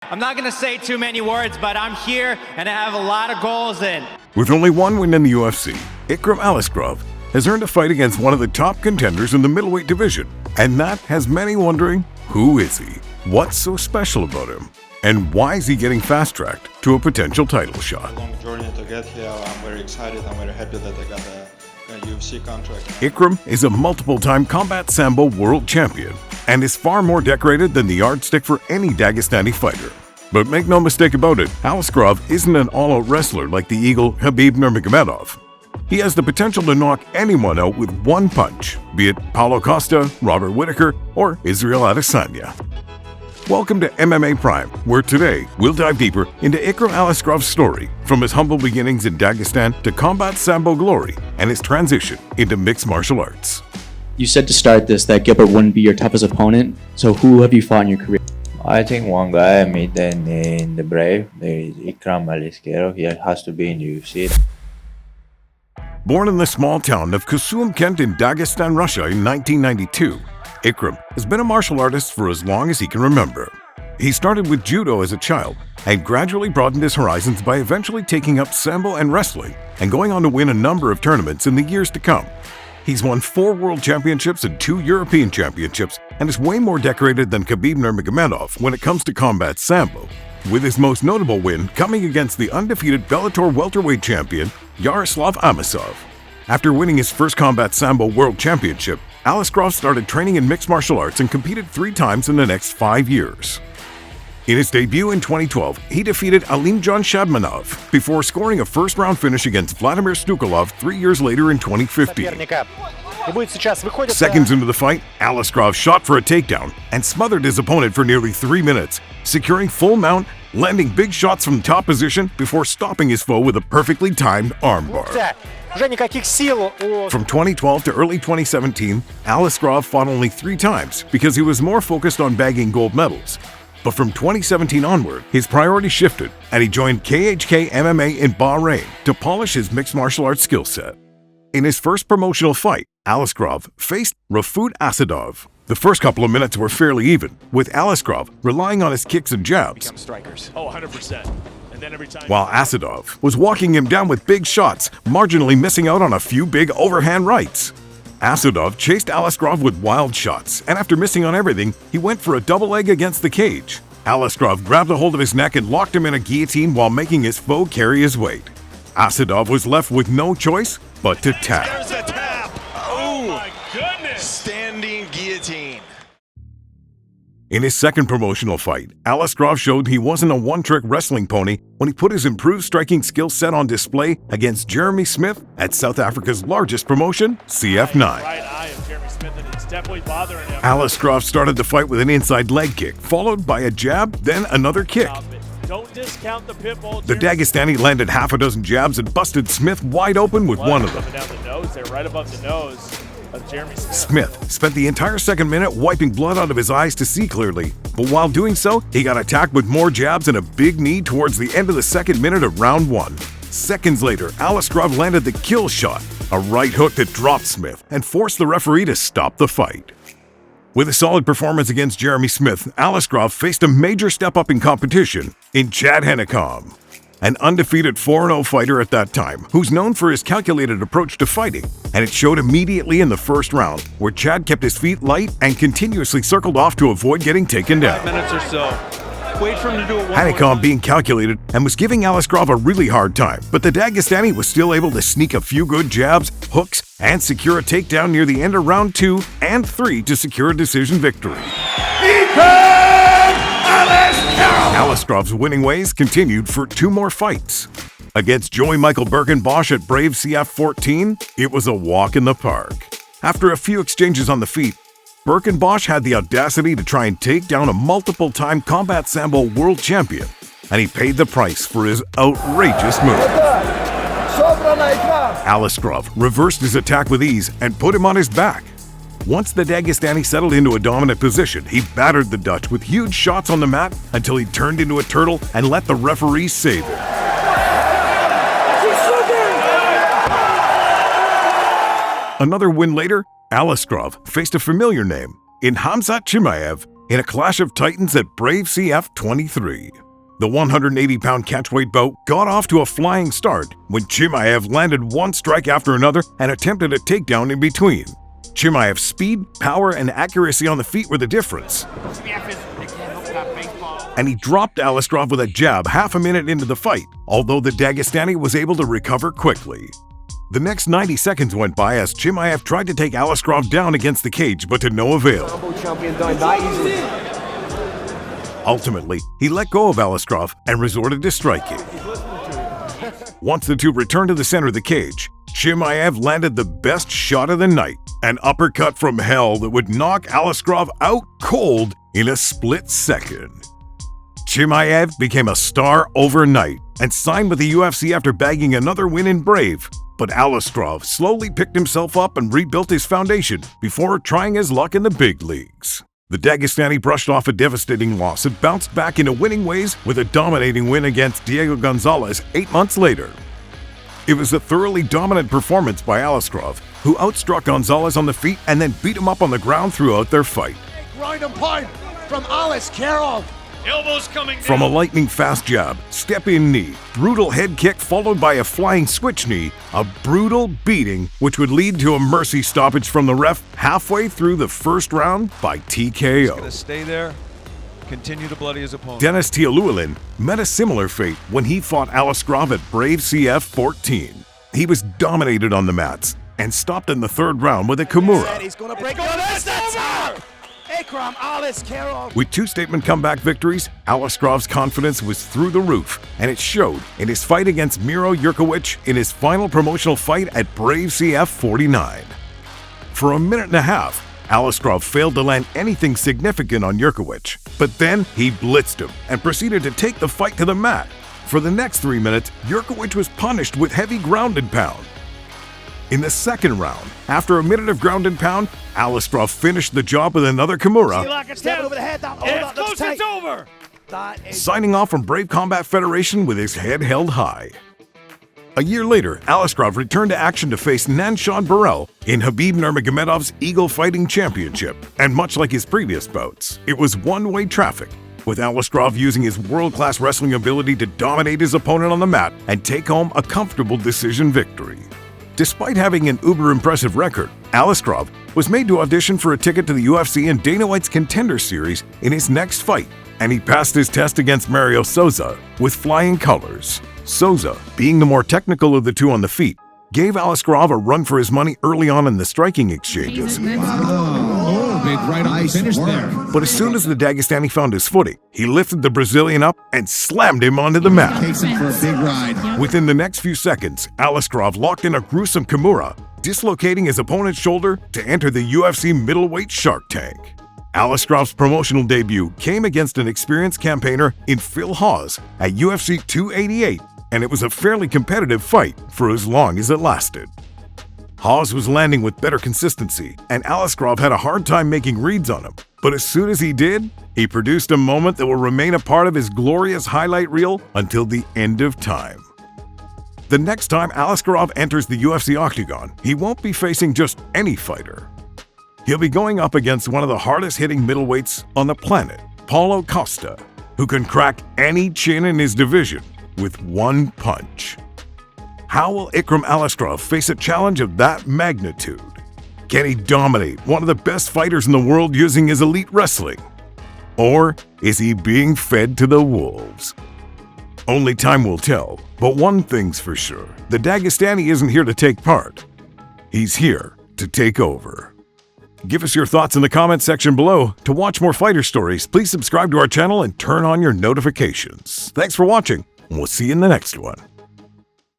I'm not going to say too many words, but I'm here and I have a lot of goals in. With only one win in the UFC, Ikram Aliskerov has earned a fight against one of the top contenders in the middleweight division. And that has many wondering, who is he? What's so special about him? And why is he getting fast-tracked to a potential title shot? A long journey to get here. I'm very excited. I'm very happy that I got a UFC contract. Ikram is a multiple-time combat Sambo world champion and is far more decorated than the yardstick for any Dagestani fighter. But make no mistake about it, Aliskerov isn't an all-out wrestler like the Eagle Khabib Nurmagomedov. He has the potential to knock anyone out with one punch, be it Paulo Costa, Robert Whittaker, or Israel Adesanya. Welcome to MMA Prime, where today we'll dive deeper into Ikram Aliskerov's story, from his humble beginnings in Dagestan to combat Sambo glory and his transition into mixed martial arts. You said to start this that Gilbert wouldn't be your toughest opponent, so who have you fought in your career? I think one guy I met in the Brave, there is Ikram Aliskerov. He has to be in the UFC. Born in the small town of Sooo in Dagestan, Russia in 1992, Ikram has been a martial artist for as long as he can remember. He started with judo as a child and gradually broadened his horizons by eventually taking up Sambo and wrestling and going on to win a number of tournaments in the years to come. He's won 4 world championships and 2 European championships and is way more decorated than Khabib Nurmagomedov when it comes to combat Sambo, with his most notable win coming against the undefeated Bellator welterweight champion Yaroslav Amosov. After winning his first combat Sambo world championship, Aliskerov started training in mixed martial arts and competed 3 times in the next 5 years. In his debut in 2012, he defeated Alimjan Shabmanov before scoring a first-round finish against Vladimir Stukolov 3 years later in 2015. Seconds into the fight, Aliskerov shot for a takedown and smothered his opponent for nearly 3 minutes, securing full mount, landing big shots from top position before stopping his foe with a perfectly timed armbar. From 2012 to early 2017, Aliskerov fought only 3 times because he was more focused on bagging gold medals. But from 2017 onward, his priorities shifted and he joined KHK MMA in Bahrain to polish his mixed martial arts skill set. In his first promotional fight, Aliskerov faced Rafut Asadov. The first couple of minutes were fairly even, with Aliskerov relying on his kicks and jabs. Become strikers. Oh, 100%. And then every time while Asadov was walking him down with big shots, marginally missing out on a few big overhand rights. Asadov chased Aliskerov with wild shots, and after missing on everything, he went for a double leg against the cage. Aliskerov grabbed a hold of his neck and locked him in a guillotine while making his foe carry his weight. Asadov was left with no choice but to tap. there's a tap. Oh my goodness. Standing guillotine. In his second promotional fight, Aliskerov showed he wasn't a one-trick wrestling pony when he put his improved striking skill set on display against Jeremy Smith at South Africa's largest promotion, CF9. Right eye of Jeremy Smith, and it's definitely bothering him. Aliskerov started the fight with an inside leg kick, followed by a jab, then another kick. Don't discount the pit bull. The Dagestani landed half a dozen jabs and busted Smith wide open with one of them. Coming down the nose there, right above the nose of Jeremy Smith. Smith spent the entire second minute wiping blood out of his eyes to see clearly, but while doing so, he got attacked with more jabs and a big knee towards the end of the second minute of round 1. Seconds later, Aliskerov landed the kill shot, a right hook that dropped Smith and forced the referee to stop the fight. With a solid performance against Jeremy Smith, Aliskerov faced a major step up in competition in Chad Hennekam, an undefeated 4-0 fighter at that time who's known for his calculated approach to fighting, and it showed immediately in the first round, where Chad kept his feet light and continuously circled off to avoid getting taken down. 5 minutes or so. Wait for him to do it one Hennekam being calculated and was giving Aliskerov a really hard time, but the Dagestani was still able to sneak a few good jabs, hooks, and secure a takedown near the end of round 2 and 3 to secure a decision victory. Aliskerov's winning ways continued for 2 more fights. Against Joey Michael Birkenbosch at Brave CF14, it was a walk in the park. After a few exchanges on the feet, Birkenbosch had the audacity to try and take down a multiple-time combat Sambo world champion, and he paid the price for his outrageous move. Aliskerov reversed his attack with ease and put him on his back. Once the Dagestani settled into a dominant position, he battered the Dutch with huge shots on the mat until he turned into a turtle and let the referee save him. Another win later, Aliskerov faced a familiar name in Hamzat Chimaev in a clash of titans at Brave CF 23. The 180-pound catchweight bout got off to a flying start when Chimaev landed one strike after another and attempted a takedown in between. Chimaev's speed, power, and accuracy on the feet were the difference, and he dropped Aliskerov with a jab half a minute into the fight, although the Dagestani was able to recover quickly. The next 90 seconds went by as Chimaev tried to take Aliskerov down against the cage, but to no avail. Ultimately, he let go of Aliskerov and resorted to striking. Once the two returned to the center of the cage, Chimaev landed the best shot of the night, an uppercut from hell that would knock Aliskerov out cold in a split second. Chimaev became a star overnight and signed with the UFC after bagging another win in Brave, but Aliskerov slowly picked himself up and rebuilt his foundation before trying his luck in the big leagues. The Dagestani brushed off a devastating loss and bounced back into winning ways with a dominating win against Diego Gonzalez 8 months later. It was a thoroughly dominant performance by Aliskerov, who outstruck Gonzalez on the feet and then beat him up on the ground throughout their fight. Grind and pipe from Aliskerov. Elbows coming down. From a lightning-fast jab, step-in knee, brutal head kick followed by a flying switch knee, a brutal beating which would lead to a mercy stoppage from the ref halfway through the first round by TKO. He's gonna stay there, continue to bloody his opponent. Dennis Tialuilin met a similar fate when he fought Aliskerov at Brave CF 14. He was dominated on the mats and stopped in the third round with a Kimura. He's gonna break. That's the top. Ikram Aliskerov. With two statement comeback victories, Aliskerov's confidence was through the roof, and it showed in his fight against Miro Jurkovic in his final promotional fight at Brave CF 49. For a minute and a half, Aliskerov failed to land anything significant on Jurkovic, but then he blitzed him and proceeded to take the fight to the mat. For the next 3 minutes, Jurkovic was punished with heavy ground and pound. In the second round, after a minute of ground and pound, Aliskerov finished the job with another Kimura, It's over. signing off from Brave Combat Federation with his head held high. A year later, Aliskerov returned to action to face Nanshan Burrell in Khabib Nurmagomedov's Eagle Fighting Championship, and much like his previous bouts, it was one-way traffic, with Aliskerov using his world-class wrestling ability to dominate his opponent on the mat and take home a comfortable decision victory. Despite having an uber-impressive record, Aliskerov was made to audition for a ticket to the UFC and Dana White's Contenders series in his next fight, and he passed his test against Mario Souza with flying colors. Souza, being the more technical of the two on the feet, gave Aliskerov a run for his money early on in the striking exchanges. Big right on the finish there. But as soon as the Dagestani found his footing, he lifted the Brazilian up and slammed him onto the mat. Takes him for a big ride. Within the next few seconds, Aliskerov locked in a gruesome Kimura, dislocating his opponent's shoulder to enter the UFC middleweight Shark Tank. Aliskerov's promotional debut came against an experienced campaigner in Phil Hawes at UFC 288, and it was a fairly competitive fight for as long as it lasted. Hawes was landing with better consistency, and Aliskerov had a hard time making reads on him. But as soon as he did, he produced a moment that will remain a part of his glorious highlight reel until the end of time. The next time Aliskerov enters the UFC octagon, he won't be facing just any fighter. He'll be going up against one of the hardest-hitting middleweights on the planet, Paulo Costa, who can crack any chin in his division with one punch. How will Ikram Aliskerov face a challenge of that magnitude? Can he dominate one of the best fighters in the world using his elite wrestling? Or is he being fed to the wolves? Only time will tell, but one thing's for sure. The Dagestani isn't here to take part. He's here to take over. Give us your thoughts in the comments section below. To watch more fighter stories, please subscribe to our channel and turn on your notifications. Thanks for watching, and we'll see you in the next one.